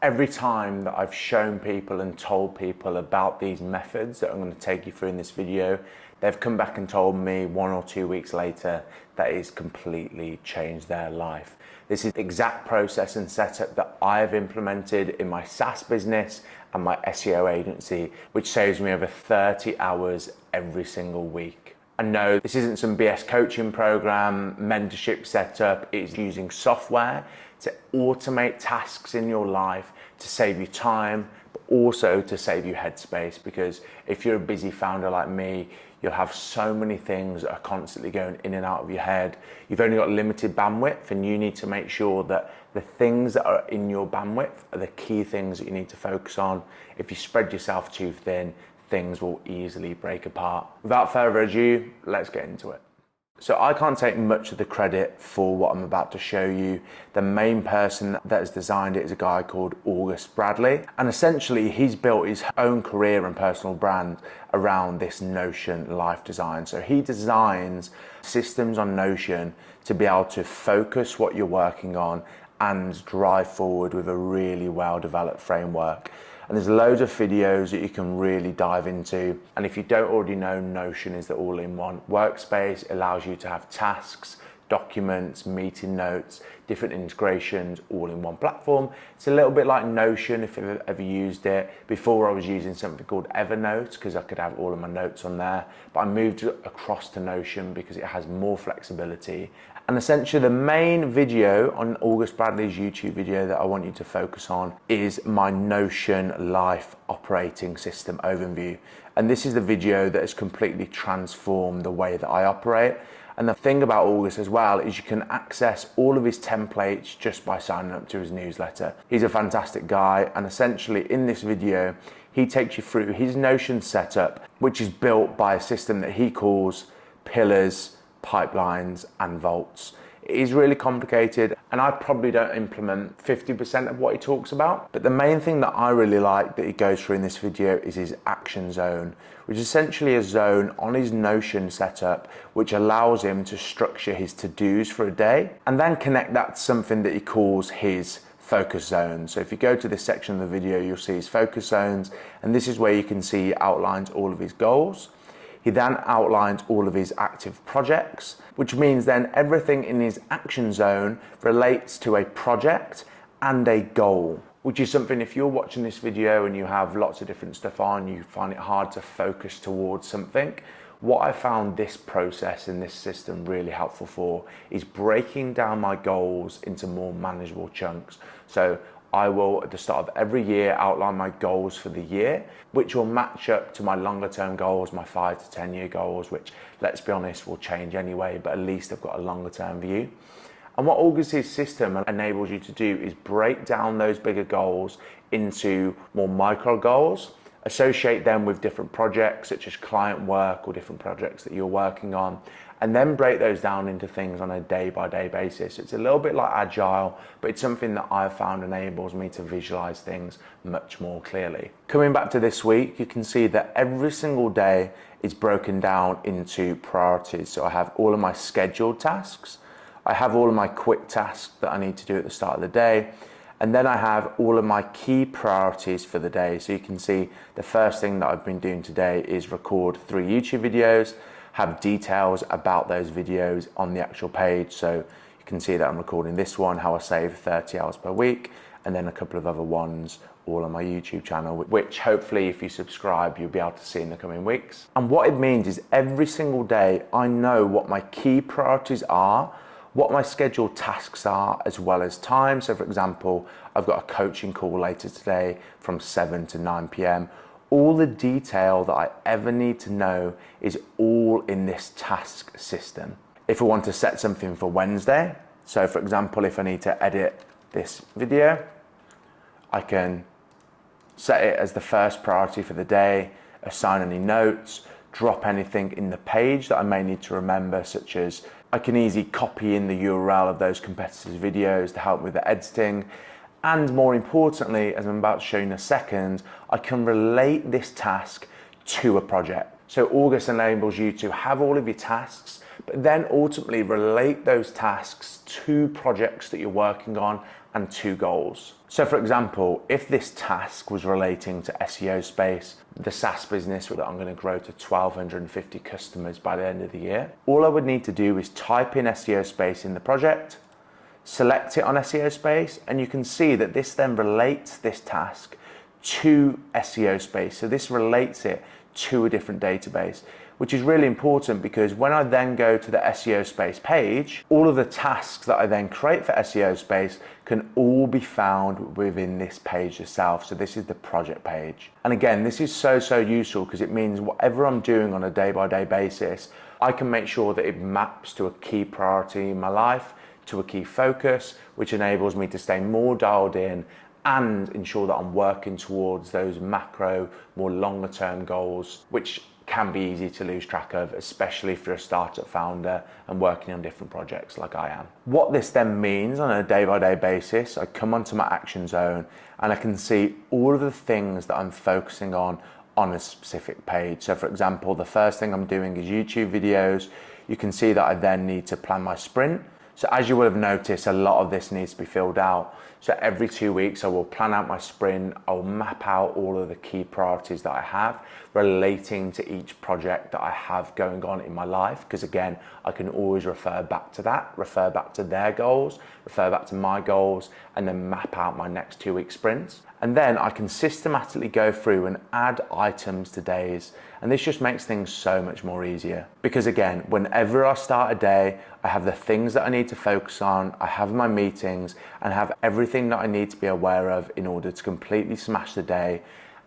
every time that I've shown people and told people about these methods that I'm going to take you through in this video, they've come back and told me 1 or 2 weeks later that it's completely changed their life. This is the exact process and setup that I've implemented in my SaaS business and my SEO agency, which saves me over 30 hours every single week. And no, this isn't some BS coaching program, mentorship setup. It's using software to automate tasks in your life to save you time, but also to save you headspace. Because if you're a busy founder like me, you'll have so many things that are constantly going in and out of your head. You've only got limited bandwidth, and you need to make sure that the things that are in your bandwidth are the key things that you need to focus on. If you spread yourself too thin, things will easily break apart. Without further ado, let's get into it. So I can't take much of the credit for what I'm about to show you. The main person that has designed it is a guy called August Bradley. And essentially he's built his own career and personal brand around this Notion life design. So he designs systems on Notion to be able to focus what you're working on and drive forward with a really well-developed framework. And there's loads of videos that you can really dive into. And if you don't already know, Notion is the all-in-one workspace. It allows you to have tasks, documents, meeting notes, different integrations, all in one platform. It's a little bit like Notion if you've ever used it. Before I was using something called Evernote because I could have all of my notes on there. But I moved across to Notion because it has more flexibility. And essentially the main video on August Bradley's YouTube video that I want you to focus on is my Notion Life operating system overview. And this is the video that has completely transformed the way that I operate. And the thing about August as well is you can access all of his templates just by signing up to his newsletter. He's a fantastic guy, and essentially in this video, he takes you through his Notion setup, which is built by a system that he calls pillars, pipelines, and vaults. It is really complicated, and I probably don't implement 50% of what he talks about. But the main thing that I really like that he goes through in this video is his action zone, which is essentially a zone on his Notion setup, which allows him to structure his to-dos for a day and then connect that to something that he calls his focus zones. So if you go to this section of the video, you'll see his focus zones, and this is where you can see he outlines all of his goals. He then outlines all of his active projects, which means then everything in his action zone relates to a project and a goal, which is something if you're watching this video and you have lots of different stuff on, you find it hard to focus towards something. What I found this process in this system really helpful for is breaking down my goals into more manageable chunks. So I will, at the start of every year, outline my goals for the year, which will match up to my longer term goals, my 5 to 10 year goals, which, let's be honest, will change anyway, but at least I've got a longer term view. And what August's system enables you to do is break down those bigger goals into more micro goals, associate them with different projects such as client work or different projects that you're working on, and then break those down into things on a day-by-day basis. It's a little bit like Agile, but it's something that I've found enables me to visualize things much more clearly. Coming back to this week, you can see that every single day is broken down into priorities. So I have all of my scheduled tasks, I have all of my quick tasks that I need to do at the start of the day, and then I have all of my key priorities for the day. So you can see the first thing that I've been doing today is record 3 YouTube videos, have details about those videos on the actual page. So you can see that I'm recording this one, how I save 30 hours per week, and then a couple of other ones all on my YouTube channel, which hopefully if you subscribe, you'll be able to see in the coming weeks. And what it means is every single day, I know what my key priorities are, what my scheduled tasks are, as well as time. So for example, I've got a coaching call later today from 7 to 9 p.m. All the detail that I ever need to know is all in this task system. If I want to set something for Wednesday, so for example, if I need to edit this video, I can set it as the first priority for the day, assign any notes, drop anything in the page that I may need to remember, such as I can easily copy in the URL of those competitors' videos to help with the editing. And more importantly, as I'm about to show you in a second, I can relate this task to a project. So August enables you to have all of your tasks, but then ultimately relate those tasks to projects that you're working on and 2 goals. So for example, if this task was relating to SEO space, the SaaS business that I'm going to grow to 1,250 customers by the end of the year, all I would need to do is type in SEO space in the project, select it on SEO space, and you can see that this then relates this task to SEO space. So this relates it to a different database, which is really important because when I then go to the SEO space page, all of the tasks that I then create for SEO space can all be found within this page itself. So this is the project page. And again, this is so useful because it means whatever I'm doing on a day-by-day basis, I can make sure that it maps to a key priority in my life, to a key focus, which enables me to stay more dialed in and ensure that I'm working towards those macro, more longer term goals, which can be easy to lose track of, especially if you're a startup founder and working on different projects like I am. What this then means on a day-by-day basis, I come onto my action zone and I can see all of the things that I'm focusing on a specific page. So for example, the first thing I'm doing is YouTube videos. You can see that I then need to plan my sprint. So as you will have noticed, a lot of this needs to be filled out. So every 2 weeks, I will plan out my sprint. I will map out all of the key priorities that I have relating to each project that I have going on in my life. Because again, I can always refer back to that, refer back to their goals, refer back to my goals, and then map out my next 2 week sprints. And then I can systematically go through and add items to days. And this just makes things so much more easier. Because again, whenever I start a day, I have the things that I need to focus on, I have my meetings, and have everything that I need to be aware of in order to completely smash the day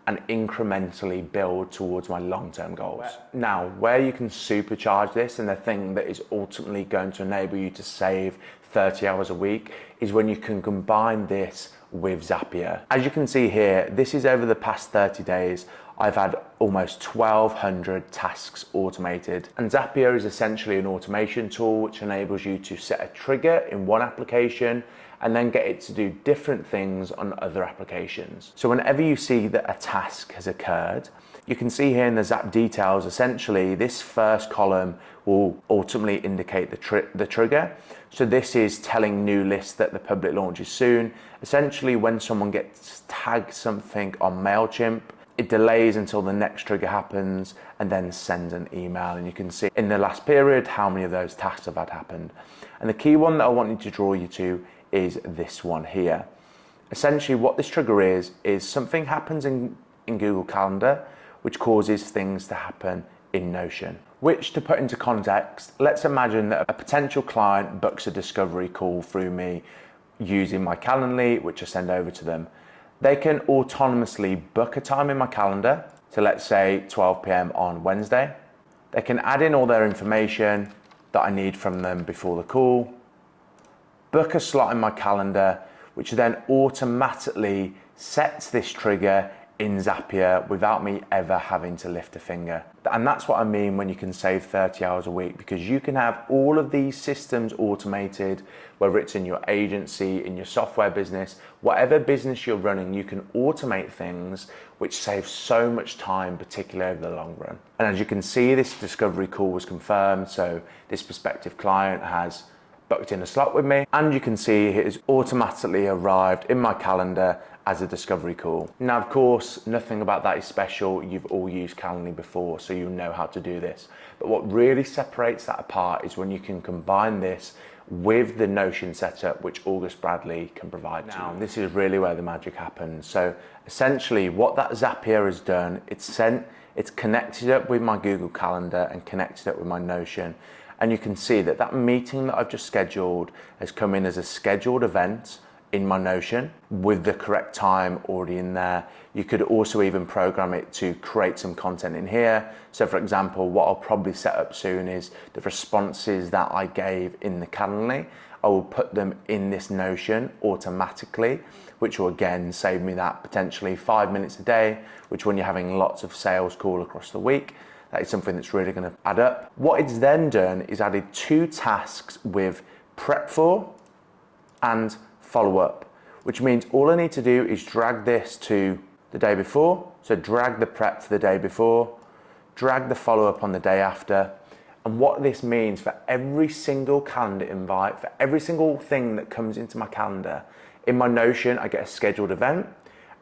and incrementally build towards my long-term goals. Now, where you can supercharge this, and the thing that is ultimately going to enable you to save 30 hours a week, is when you can combine this with Zapier. As you can see here, this is over the past 30 days, I've had almost 1,200 tasks automated. And Zapier is essentially an automation tool which enables you to set a trigger in one application and then get it to do different things on other applications. So whenever you see that a task has occurred, you can see here in the Zap details, essentially this first column will ultimately indicate the trigger. So this is telling new lists that the public launch is soon. Essentially when someone gets tagged something on MailChimp, it delays until the next trigger happens and then sends an email. And you can see in the last period how many of those tasks have had happened. And the key one that I want to draw you to is this one here. Essentially what this trigger is something happens in Google Calendar which causes things to happen in Notion. Which, to put into context, let's imagine that a potential client books a discovery call through me using my Calendly, which I send over to them. They can autonomously book a time in my calendar, so let's say 12 p.m. on Wednesday. They can add in all their information that I need from them before the call, book a slot in my calendar, which then automatically sets this trigger in Zapier without me ever having to lift a finger. And that's what I mean when you can save 30 hours a week, because you can have all of these systems automated, whether it's in your agency, in your software business, whatever business you're running, you can automate things which save so much time, particularly over the long run. And as you can see, this discovery call was confirmed. So this prospective client has booked in a slot with me, and you can see it has automatically arrived in my calendar as a discovery call. Now, of course, nothing about that is special. You've all used Calendly before, so you know how to do this. But what really separates that apart is when you can combine this with the Notion setup, which August Bradley can provide to you. This is really where the magic happens. So essentially what that Zapier has done, it's connected up with my Google Calendar and connected up with my Notion. And you can see that that meeting that I've just scheduled has come in as a scheduled event in my Notion with the correct time already in there. You could also even program it to create some content in here. So for example, what I'll probably set up soon is the responses that I gave in the Calendly, I will put them in this Notion automatically, which will again save me that potentially 5 minutes a day, which when you're having lots of sales call across the week, that is something that's really going to add up. What it's then done is added 2 tasks with prep for and follow up, which means all I need to do is drag this to the day before. So drag the prep to the day before, drag the follow up on the day after. And what this means for every single calendar invite, for every single thing that comes into my calendar, In my Notion, I get a scheduled event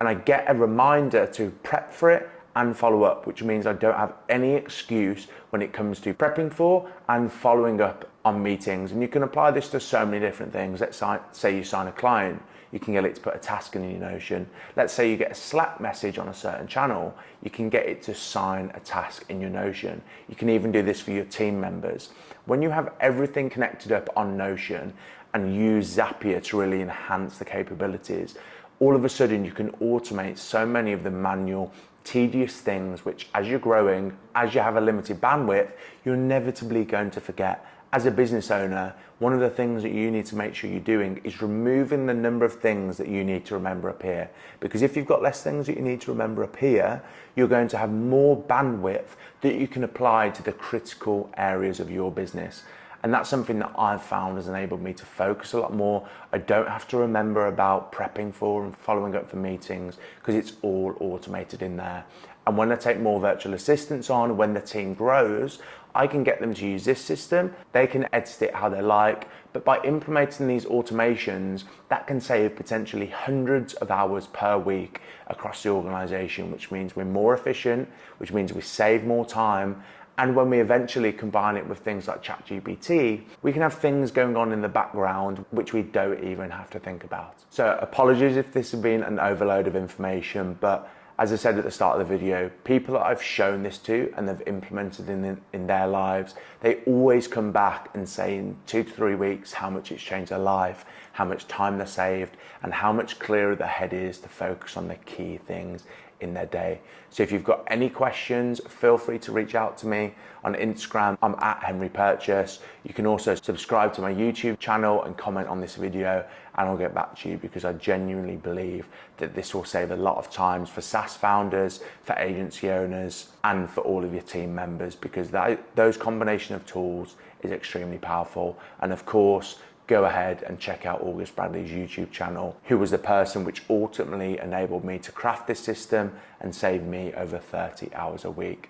and I get a reminder to prep for it and follow up, which means I don't have any excuse when it comes to prepping for and following up on meetings. And you can apply this to so many different things. Let's say you sign a client, you can get it to put a task in your Notion. Let's say you get a Slack message on a certain channel, you can get it to sign a task in your Notion. You can even do this for your team members. When you have everything connected up on Notion and use Zapier to really enhance the capabilities, all of a sudden you can automate so many of the manual, tedious things which, as you're growing, as you have a limited bandwidth, you're inevitably going to forget. As a business owner, one of the things that you need to make sure you're doing is removing the number of things that you need to remember up here. Because if you've got less things that you need to remember up here, you're going to have more bandwidth that you can apply to the critical areas of your business. And that's something that I've found has enabled me to focus a lot more. I don't have to remember about prepping for and following up for meetings because it's all automated in there. And when I take more virtual assistants on, when the team grows, I can get them to use this system. They can edit it how they like, but by implementing these automations, that can save potentially hundreds of hours per week across the organization, which means we're more efficient, which means we save more time. And when we eventually combine it with things like ChatGPT, we can have things going on in the background which we don't even have to think about. So apologies if this has been an overload of information, but as I said at the start of the video, people that I've shown this to and they've implemented in their lives, they always come back and say in 2 to 3 weeks how much it's changed their life, how much time they're saved, and how much clearer their head is to focus on the key things in their day. So if you've got any questions, feel free to reach out to me on Instagram. I'm at Henry Purchase. You can also subscribe to my YouTube channel and comment on this video, and I'll get back to you because I genuinely believe that this will save a lot of times for SaaS founders, for agency owners, and for all of your team members, because those combination of tools is extremely powerful. And of course, go ahead and check out August Bradley's YouTube channel, who was the person which ultimately enabled me to craft this system and save me over 30 hours a week.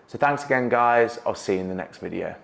So thanks again, guys. I'll see you in the next video.